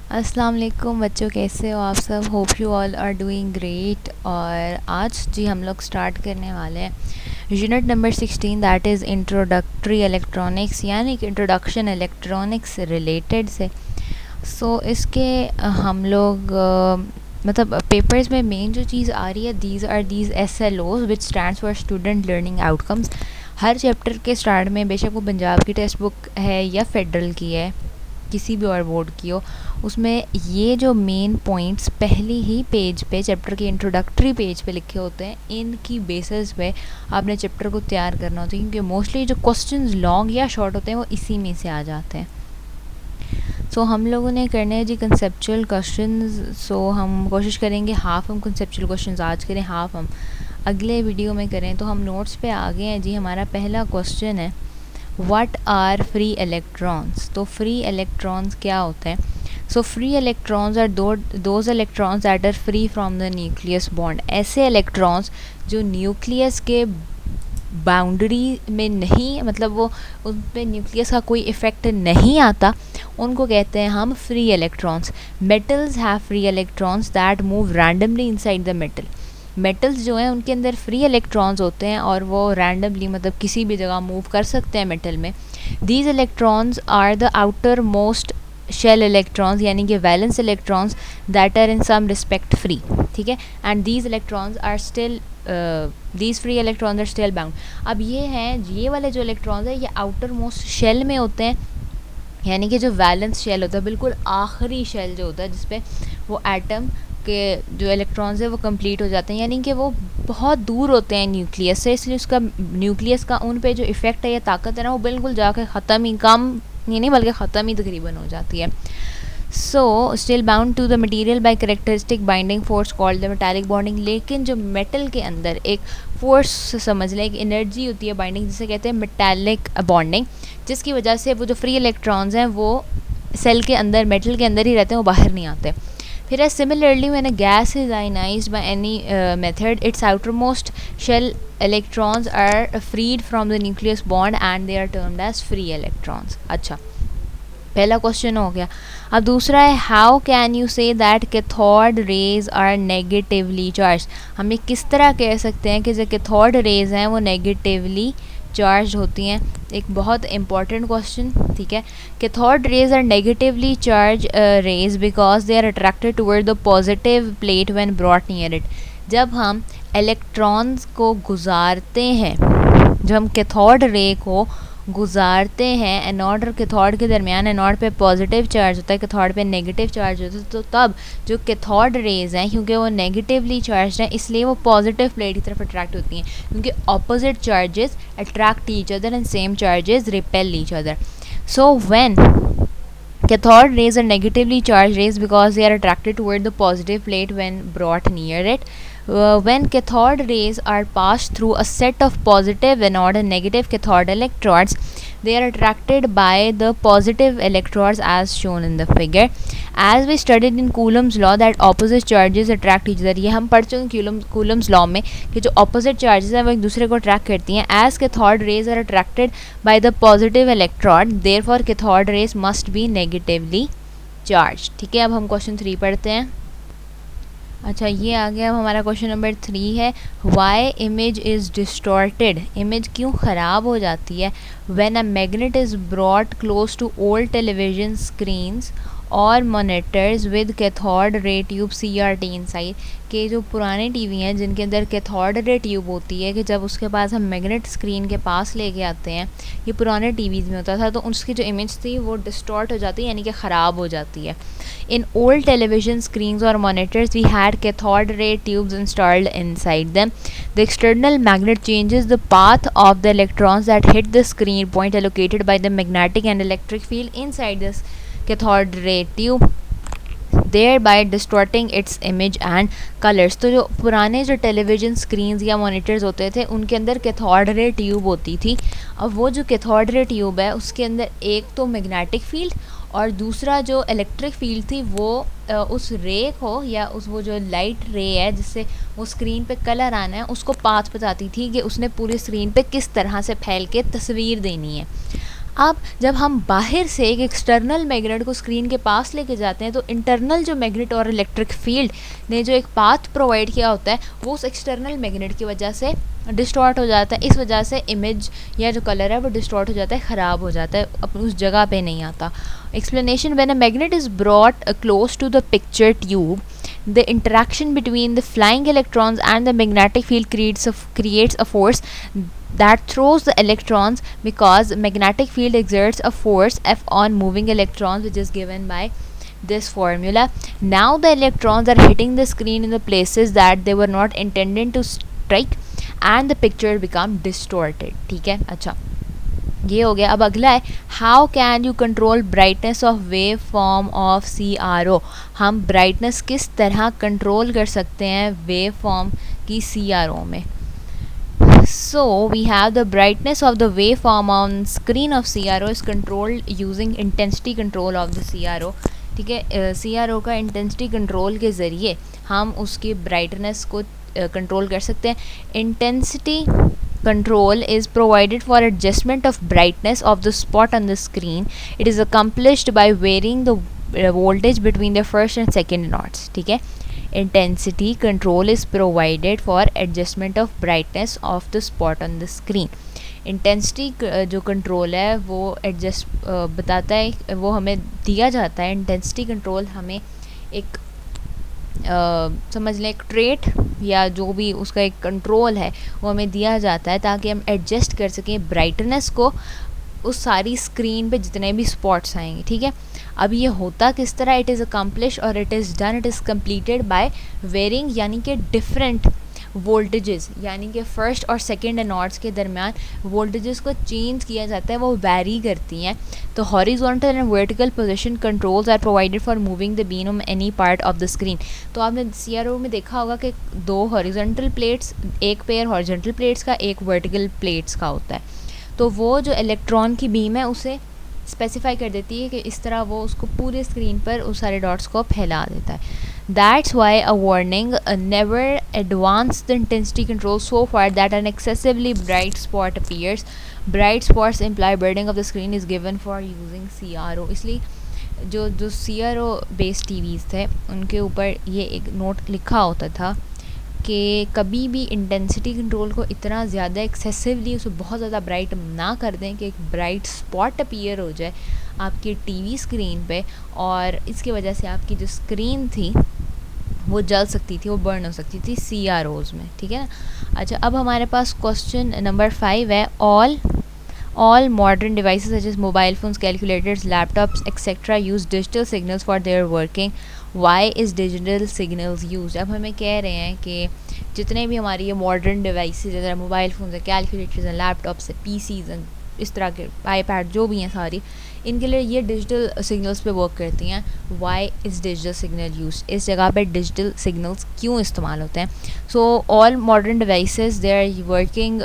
अस्सलाम वालेकुम बच्चों, कैसे हो आप सब? Hope you all are doing great. और आज जी हम लोग स्टार्ट करने वाले हैं unit number 16, that is introductory electronics, यानी कि इंट्रोडक्शन इलेक्ट्रॉनिक्स रिलेटेड से। इसके हम लोग मतलब पेपर्स में मेन जो चीज़ आ रही है, these SLOs which stands for student learning outcomes. Her chapter के स्टार्ट में, बेशक वो पंजाब की टेक्स्ट बुक है या फेडरल की है, किसी भी और बोर्ड की हो, उसमें ये जो मेन पॉइंट्स पहले ही पेज पे, चैप्टर के इंट्रोडक्टरी पेज पे लिखे होते हैं, इनकी बेसिस पे आपने चैप्टर को तैयार करना होता है, क्योंकि मोस्टली जो क्वेश्चंस लॉन्ग या शॉर्ट होते हैं वो इसी में से आ जाते हैं। हम लोगों ने करने हैं जी कंसेप्चुअल क्वेश्चंस। हम कोशिश करेंगे हाफ हम कंसेप्चुअल क्वेश्चंस आज करें, हाफ हम अगले वीडियो में करें। तो हम नोट्स पे आ गए हैं जी। हमारा पहला क्वेश्चन है, व्हाट आर फ्री इलेक्ट्रॉन्स। तो फ्री इलेक्ट्रॉन्स क्या होते हैं? Free electrons are those electrons that are free from the nucleus bond. ऐसे इलेक्ट्रॉन्स जो न्यूक्लियस के बाउंड्री में नहीं, मतलब वो उन पर न्यूक्लियस का कोई इफ़ेक्ट नहीं आता, उनको कहते हैं हम free electrons. Metals have free electrons that move randomly inside the metal. Metals जो हैं उनके अंदर फ्री इलेक्ट्रॉन्स होते हैं और वो रैंडमली, मतलब किसी भी जगह मूव कर सकते हैं मेटल में। These electrons are the outermost shell electrons, यानी कि valence electrons that are in some respect free, ठीक है। And these electrons are still these free electrons are still bound. अब ये हैं, ये वाले जो इलेक्ट्रॉन्स हैं ये आउटर मोस्ट शेल में होते हैं, यानी कि जो वैलेंस शेल होता है, बिल्कुल आखिरी शेल जो होता है जिसपे वो एटम के जो इलेक्ट्रॉन्स है वो कंप्लीट हो जाते हैं, यानी कि वो बहुत दूर होते हैं न्यूक्लियस से, इसलिए उसका न्यूक्लियस का उन पे जो इफ़ेक्ट है या ताकत है ना, वो बिल्कुल जाकर ख़त्म ही, कम ये नहीं बल्कि ख़त्म ही तकरीबन हो जाती है। Still bound to the material by characteristic binding force called the metallic bonding. लेकिन जो मेटल के अंदर एक फोर्स समझ लें, एक एनर्जी होती है बाइंडिंग, जिसे कहते हैं मेटालिक बॉन्डिंग, जिसकी वजह से वो जो फ्री इलेक्ट्रॉन्स हैं वो सेल के अंदर, मेटल के अंदर ही रहते हैं, वो बाहर नहीं आते। फिर है similarly when a gas is ionized by any method, its outermost shell electrons are freed from the nucleus bond and they are termed as free electrons. अच्छा, पहला क्वेश्चन हो गया। अब दूसरा है, how can you say that cathode rays are negatively charge. हम ये किस तरह कह सकते हैं कि जो कैथोड रेज हैं वो नेगेटिवली चार्ज होती हैं? एक बहुत इंपॉर्टेंट क्वेश्चन, ठीक है। Cathode rays are negatively charge rays because they are attracted toward the positive plate when brought near it. जब हम इलेक्ट्रॉन्स को गुजारते हैं, जब हम कैथोड रे को गुजारते हैं एनोड और कैथोड के दरमियान, एनोड पे पॉजिटिव चार्ज होता है, कैथोड पे नेगेटिव चार्ज होता है, तो तब जो कैथोड रेज हैं, क्योंकि वो नेगेटिवली चार्ज हैं, इसलिए वो पॉजिटिव प्लेट की तरफ अट्रैक्ट होती हैं, क्योंकि opposite charges attract each other and same charges repel each other. So when cathode rays are negatively charged rays because they are attracted toward the positive plate when brought near it. When cathode rays are passed through a set of positive anode and negative cathode electrodes, they are attracted by the positive electrodes as shown in the figure. As we studied in Coulomb's law that opposite charges attract each other, ये हम पढ़ चुके हैं Coulomb's law में कि जो opposite charges हैं वो एक दूसरे को attract करती हैं। As cathode rays are attracted by the positive electrode, therefore cathode rays must be negatively charged। ठीक है, अब हम क्वेश्चन 3 पढ़ते हैं। अच्छा, ये आ गया। अब हमारा क्वेश्चन नंबर 3 है, why image is distorted. Image क्यों ख़राब हो जाती है? When a magnet is brought close to old television screens और monitors with cathode ray tube CRT inside. के जो पुराने टीवी हैं जिनके अंदर कैथोड रे ट्यूब होती है, कि जब उसके पास हम मैग्नेट स्क्रीन के पास लेके आते हैं, ये पुराने टीवीज़ में होता था, तो उसकी जो इमेज थी वो डिस्टॉर्ट हो जाती है, यानी कि ख़राब हो जाती है। In old television screens or monitors, we had cathode ray tubes installed inside them. The external magnet changes the path of the electrons that hit the screen point allocated by the magnetic and electric field inside this cathode ray tube, thereby distorting its image and colors। तो जो पुराने जो television screens या monitors होते थे उनके अंदर cathode ray tube होती थी। अब वो जो कैथोड रे ट्यूब है उसके अंदर एक तो मैग्नेटिक फील्ड और दूसरा जो इलेक्ट्रिक फील्ड थी वो उस रे को, या उस वो जो लाइट रे है जिससे वो स्क्रीन पे कलर आना है, उसको पाथ बताती थी कि उसने पूरी स्क्रीन पे किस तरह से फैल के तस्वीर देनी है। अब जब हम बाहर से एक एक्सटर्नल मैग्नेट को स्क्रीन के पास लेके जाते हैं तो इंटरनल जो मैग्नेट और इलेक्ट्रिक फील्ड ने जो एक पाथ प्रोवाइड किया होता है वो उस एक्सटर्नल मैग्नेट की वजह से डिस्टॉर्ट हो जाता है. इस वजह से इमेज या जो कलर है वो डिस्टॉर्ट हो जाता है, ख़राब हो जाता है, अपनी उस जगह पे नहीं आता. Explanation: when a magnet is brought close to the picture tube, the interaction between the flying electrons and the magnetic field creates a force that throws the electrons, because magnetic field exerts a force F on moving electrons, which is given by this formula. Now the electrons are hitting the screen in the places that they were not intended to strike and the picture become distorted. ठीक है, अच्छा ये हो गया. अब अगला है how can you control brightness of wave form of CRO. हम ब्राइटनेस किस तरह कंट्रोल कर सकते हैं वेव फॉर्म की CRO में. So we have the brightness of the waveform on screen of CRO is controlled using intensity control of the CRO. ठीक है, CRO का इंटेंसिटी कंट्रोल के ज़रिए हम उसकी ब्राइटनेस को कंट्रोल कर सकते हैं. Intensity control is provided for adjustment of brightness of the spot on the screen. It is accomplished by varying the voltage between the first and second nodes. ठीक है, intensity control is provided for adjustment of brightness of the spot on the screen. Intensity जो control है वो adjust बताता है, वो हमें दिया जाता है. इंटेंसिटी कंट्रोल हमें एक समझ लें एक ट्रेट या जो भी उसका एक कंट्रोल है वो हमें दिया जाता है ताकि हम एडजस्ट कर सकें ब्राइटनेस को उस सारी स्क्रीन पे जितने भी स्पॉट्स आएंगे. ठीक है, अब ये होता किस तरह? इट इज़ अकम्प्लिश और it is done, it is completed by varying, यानी कि डिफरेंट वोल्टेजेस, यानी कि फर्स्ट और सेकंड नॉट्स के दरमियान वोल्टेजेस को चेंज किया जाता है, वो वैरी करती हैं. तो horizontal and vertical position controls are provided for moving the beam on any part of the screen. तो आपने CRO में देखा होगा कि 2 हॉरिजॉन्टल प्लेट्स, एक पेयर हॉरिजॉन्टल प्लेट्स का, एक वर्टिकल प्लेट्स का होता है. तो वो जो इलेक्ट्रॉन की बीम है उसे स्पेसिफाई कर देती है कि इस तरह वो उसको पूरे स्क्रीन पर उस सारे डॉट्स को फैला देता है. That's why a warning never advance the intensity control so far that an excessively bright spot appears. Bright spots imply burning of the screen is given for using CRO. इसलिए जो CRO based TVs थे उनके ऊपर ये एक note लिखा होता था कि कभी भी इंटेंसिटी कंट्रोल को इतना ज़्यादा एक्सेसिवली उसे बहुत ज़्यादा ब्राइट ना कर दें कि एक ब्राइट स्पॉट अपीयर हो जाए आपकी TV स्क्रीन पे, और इसकी वजह से आपकी जो स्क्रीन थी वो जल सकती थी, वो बर्न हो सकती थी CROs में. ठीक है ना. अच्छा, अब हमारे पास क्वेश्चन नंबर 5 है. All modern devices such as mobile phones, calculators, laptops, etc. use digital signals for their working. Why is digital signals used? अब हमें कह रहे हैं कि जितने भी हमारी ये मॉडर्न डिवाइसेज हैं, मोबाइल फ़ोन्स हैं, कैलकुलेटर्स हैं, लैपटॉप्स हैं, PCs हैं, इस तरह के iPad जो भी हैं सारी, इनके लिए ये डिजिटल सिग्नल्स पे वर्क करती हैं. Why is digital signal use? इस जगह पे डिजिटल सिग्नल्स क्यों इस्तेमाल होते हैं? So all modern devices they are working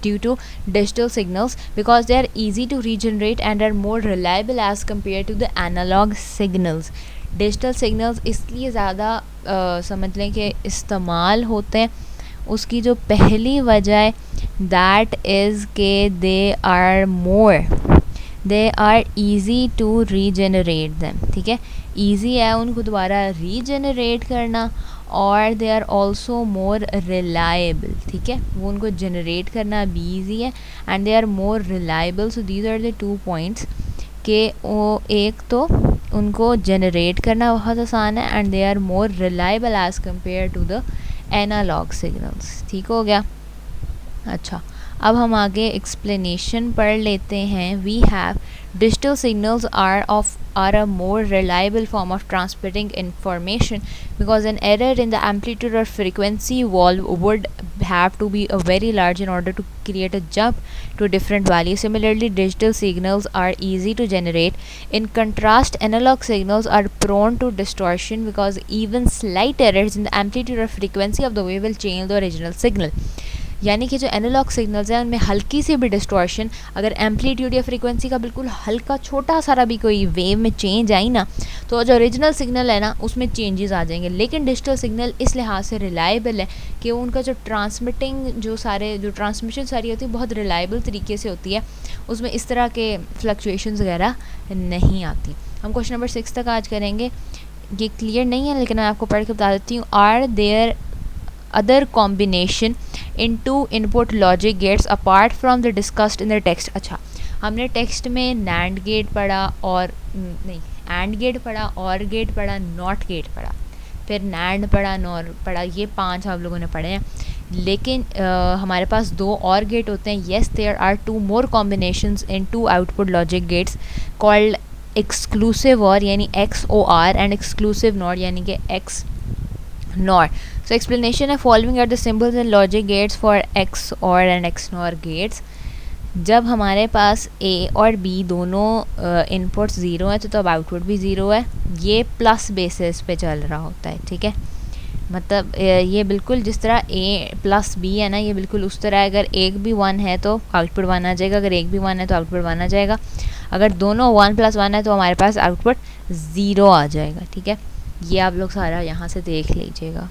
due to digital signals because they are easy to regenerate and are more reliable as compared to the analog signals. Digital signals इसलिए ज़्यादा समझ लें कि इस्तेमाल होते हैं. उसकी जो पहली वजह दैट इज़ के they are easy to regenerate them. ठीक है, ईज़ी है उनको दोबारा रीजनरेट करना, और they are also more reliable. ठीक है, वो उनको जनरेट करना भी ईजी है and they are more reliable. So these are the 2 points कि वो एक तो उनको जनरेट करना बहुत आसान है and they are more reliable as compare to the analog signals. ठीक हो गया. अच्छा, अब हम आगे एक्सप्लेनेशन पढ़ लेते हैं. We have digital signals are a more reliable form of transmitting information because an error in the amplitude or frequency valve would have to be a very large in order to create a jump to a different value. Similarly, digital signals are easy to generate. In contrast, analog signals are prone to distortion because even slight errors in the amplitude or frequency of the wave will change the original signal. यानी कि जो analogue signals हैं उनमें हल्की सी भी distortion, अगर amplitude या frequency का बिल्कुल हल्का छोटा सारा भी कोई वेव में चेंज आई ना, तो जो ओरिजिनल सिग्नल है ना उसमें चेंजेस आ जाएंगे, लेकिन डिजिटल सिग्नल इस लिहाज से रिलायबल है कि उनका जो ट्रांसमिशन सारी होती है बहुत रिलायबल तरीके से होती है, उसमें इस तरह के फ्लक्चुएशंस वगैरह नहीं आती। हम क्वेश्चन नंबर 6 तक आज करेंगे। ये क्लियर नहीं है लेकिन मैं आपको पढ़ के बता देती हूँ। Are there other combination in two input logic gates apart from the discussed in the text. अच्छा, हमने टेक्स्ट में नैंड गेट पढ़ा और नहीं एंड गेट पढ़ा, और गेट पढ़ा, नॉट गेट पढ़ा, फिर नैंड पढ़ा, नॉर पढ़ा, ये 5 आप लोगों ने पढ़े हैं। लेकिन हमारे पास 2 और गेट होते हैं। Yes, there are 2 more combinations in 2 output logic gates called exclusive or यानी XOR एंड एक्सक्लूसिव नॉट यानी कि X NOR. So explanation है following are the symbols and logic gates for XOR and XNOR gates. जब हमारे पास A और B दोनों inputs zero हैं तो तब आउटपुट भी ज़ीरो है। ये प्लस बेसिस पे चल रहा होता है, ठीक है। मतलब ये बिल्कुल जिस तरह A प्लस B है ना, ये बिल्कुल उस तरह अगर एक भी 1 है तो आउटपुट 1 आ जाएगा, अगर एक भी 1 है तो आउटपुट 1 आ जाएगा, अगर दोनों 1 + 1 है तो हमारे पास आउटपुट 0 आ जाएगा, ठीक है। ये आप लोग सारा यहाँ से देख लीजिएगा।